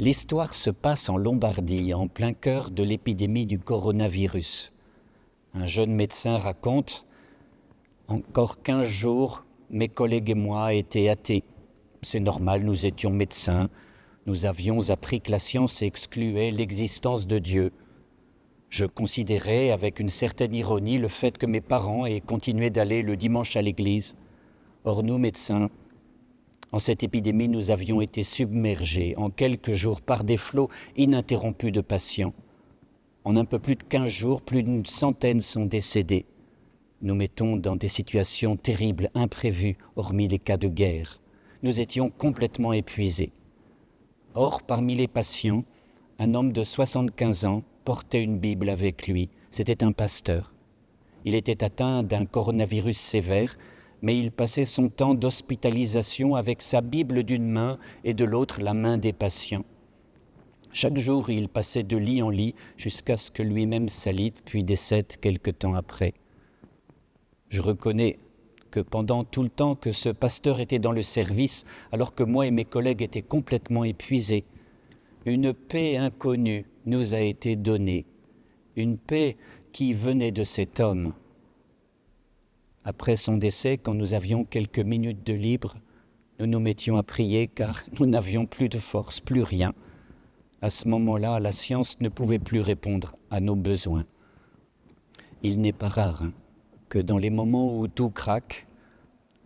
L'histoire se passe en Lombardie, en plein cœur de l'épidémie du coronavirus. Un jeune médecin raconte « Encore 15 jours, mes collègues et moi étaient athées. C'est normal, nous étions médecins. Nous avions appris que la science excluait l'existence de Dieu. Je considérais avec une certaine ironie le fait que mes parents aient continué d'aller le dimanche à l'église. Or nous, médecins, en cette épidémie, nous avions été submergés en quelques jours par des flots ininterrompus de patients. En un peu plus de 15 jours, plus d'une centaine sont décédés. Nous mettons dans des situations terribles, imprévues, hormis les cas de guerre. Nous étions complètement épuisés. Or, parmi les patients, un homme de 75 ans portait une Bible avec lui. C'était un pasteur. Il était atteint d'un coronavirus sévère, mais il passait son temps d'hospitalisation avec sa Bible d'une main et de l'autre la main des patients. Chaque jour, il passait de lit en lit jusqu'à ce que lui-même s'alite, puis décède quelque temps après. Je reconnais que pendant tout le temps que ce pasteur était dans le service, alors que moi et mes collègues étaient complètement épuisés, une paix inconnue nous a été donnée, une paix qui venait de cet homme. Après son décès, quand nous avions quelques minutes de libre, nous nous mettions à prier car nous n'avions plus de force, plus rien. À ce moment-là, la science ne pouvait plus répondre à nos besoins. Il n'est pas rare que dans les moments où tout craque,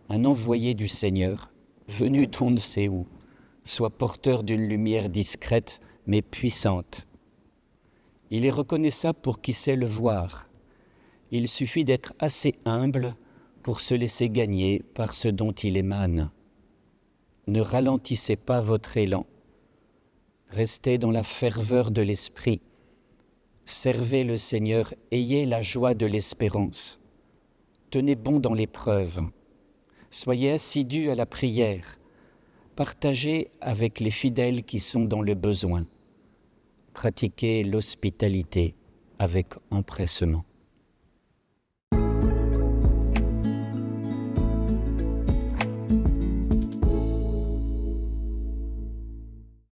un envoyé du Seigneur, venu d'on ne sait où, soit porteur d'une lumière discrète mais puissante. Il est reconnaissable pour qui sait le voir. Il suffit d'être assez humble pour se laisser gagner par ce dont il émane. Ne ralentissez pas votre élan. Restez dans la ferveur de l'esprit. Servez le Seigneur, ayez la joie de l'espérance. Tenez bon dans l'épreuve. Soyez assidus à la prière. Partagez avec les fidèles qui sont dans le besoin. Pratiquez l'hospitalité avec empressement.